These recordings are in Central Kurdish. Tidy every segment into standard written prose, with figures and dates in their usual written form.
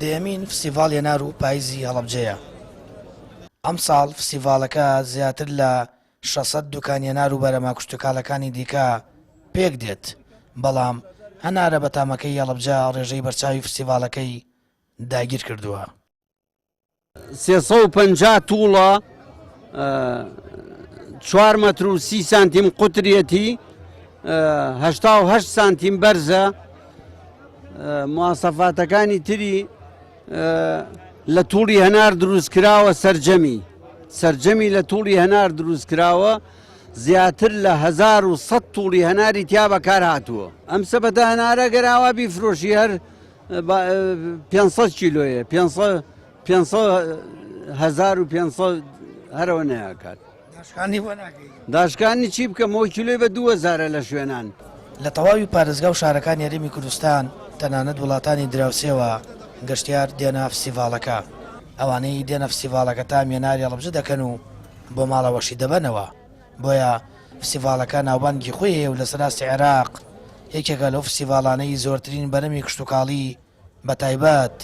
دەیەمین فستیڤاڵ هێنار و پاییزی هەڵەبجەیە. ئەم ساڵ فستیڤاڵەکە زیاتر لە 600 دوکان هێنار و بەرەما کوشتتوکاڵەکانی دیکە پێک دێت، بەڵام هەنارە بە تامەکەی هەڵەبجە ڕێژەی بەرچاوی فستیڤاڵەکەی داگیر کردووە. 350 تووڵە 4 مەتر و 30 سانتیم قوترەتی، 88 سانتیم بەرزە. مواسەفاتەکانی تری لە تووڵی هەنار دروستکراوە. سەرجەمی لە تووڵی هەنار دروستکراوە، زیاتر لە 1100 تووڵی هەناری تیا بەکار هاتووە. ئەم سەبەتە هەنارە گەراوە بیفرۆشی هەر 500 کیلۆیە، 1500 هەرەوە نەیاکات. داشکانی چی بکەم؟ ئەو کیلۆی بە 2000 لە شوێنان. لە تەواوی پارێزگا و شارەکان یاریمی کوردستان تەنانەت وڵاتانی دراوسێەوە گەشتیار دێنە فستیڤاڵەکە. ئەوانەی دێنە فستیڤاڵەکە تا مێناری هەڵەبجە دەکەن و بۆ ماڵەوەشی دەبەنەوە. بۆیە فستیڤاڵەکە ناوبانگی خۆی هەیە و لە سەراستی عێراق یەکێکە لەو فستیڤاڵانەی زۆرترین بەرەمی کشتتوکاڵی بە تایبەت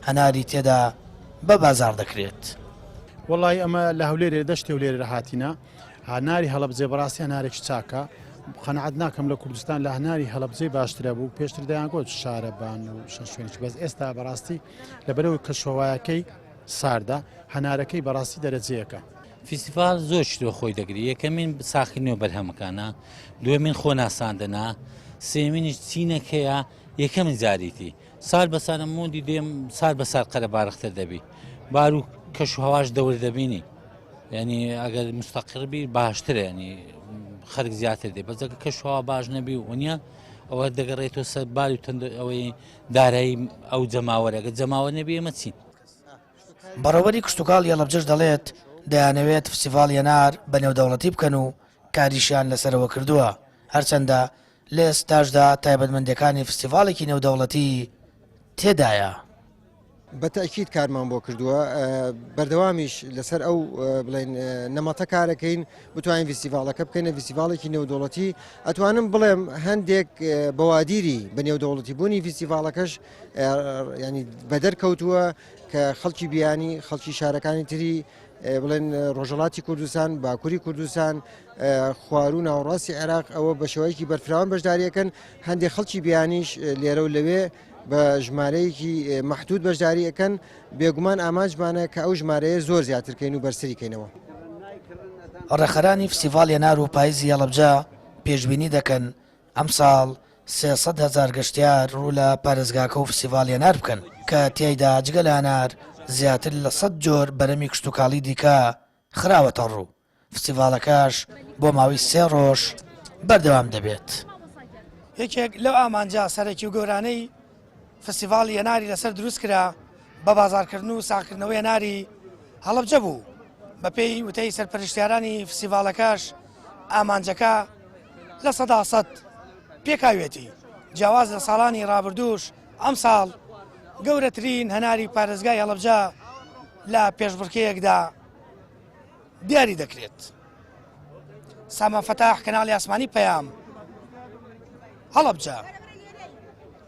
هەناری تێدا بە بازار دەکرێت. وڵی ئەمە لە هەولێرێ دەشتی و لێرە هاتیینە. هەناری هەڵەبجێ بەڕاستی هەنارێکی چاکە. قەنەعەت ناکەم لە کوردستان لە هەناری هەڵەبجەی باشترە بوو. پێشتر دەیانگوت شارەبان و شوێنێکی، بەس ئێستا بەڕاستی لەبەرەوەی کەشۆوایەکەی ساردا هەنارەکەی بەڕاستی دەرەجەیەکە. فستیڤال زۆر شتۆ خۆی دەگری. یەکەمین ساختنەوە بەرهەمەکانە، دوێمین خۆ ناساندنە، سێمینیش چینەکەیە. یەکەمین جاریتی سال بەسانە موندی دێم سال بە سال قەرە بارەختە دەبی، بار و کەش و هەواش دەور دەبینی. ینی ئەگەر مستەقربی باشترە، ینی خەرک زیاتر دێ. بەزەکە کەشەوە باش نەبی و وە ئەوە دەگەڕێتەوە سەر باری و ئەوەی دارایی ئەو جەماوەرەگە جەماوە نەبی ئەمە چین. بەڕەوەری کشتتوکاڵ هەڵەبجەش دەڵێت دەیانەوێت فستیڤاڵ هێنار بە نێودەوڵەتی بکەن و کاریشیان لەسەرەوە کردووە، هەرچەندە لە ئێستاشدا تایبەتمەندەکانی فستیڤاڵێکی نێودەوڵەتی تێدایە. بەتەکیید کارمان بۆ کردووە، بەردەوامیش لەسەر ئەو بڵێن نەمەتە کارەکەین بتوانین فستیڤاڵەکە بکەینە فستیڤاڵێکی نێودەوڵەتی. ئەتوانم بڵێم هەندێک بەوادیری بە نێودەوڵەتی بوونی فستیڤاڵەکەش ینی بەدەرکەوتووە کە خەڵکی بیانی، خەڵکی شارەکانی تری بڵێن ڕۆژەڵاتی کوردستان، باکووری کوردستان، خوار و ناوەڕاستی عێراق ئەوە بە شێوەیەکی بەرفراوان بەشداریەکەن. هەندێک خەڵکی بیانیش لێرە و لەوێ بە ژمارەیەکی مەحدود بەشداری ئەەکەن. بێگومان ئامانجمانە کە ئەو ژمارەیە زۆر زیاترکەین و بەرسریکەینەوە. ڕێخەرانی فستیڤاڵ هێنار و پاییزی هەڵەبجە پێشبینی دەکەن ئەم ساڵ 300,000 گەشتیار ڕوو لە پارێزگاکە و فستیڤاڵ هێنار بکەن کە تیایدا جگە لە هەنار زیاتر لە 100 جۆر بەرەمی کشتتوکاڵی دیکە خراوەتە ڕوو. فستیڤاڵەکەش بۆ ماوەی 3 ڕۆژ بەردەوام دەبێت. یەکێک لەو ئامانجا سەرەکی و گەورانەی فستیڤاڵ هێناری لەسەر دروست کرا بە بازارکردن و ساختکردنەوەی هێناری هەڵەبجە بوو. بەپێی وتەی سەرپەرشتیارانی فستیڤاڵەکەش ئامانجەکە لە 100% پێکاوێتی. جیاواز لە ساڵانی ڕابردووش ئەم ساڵ گەورەترین هەناری پارێزگای هەڵەبجە لە پێشبڕکەیەکدا دیاری دەکرێت. سامان فەتاح، کەناڵی ئاسمانی پەیام، هەڵەبجە.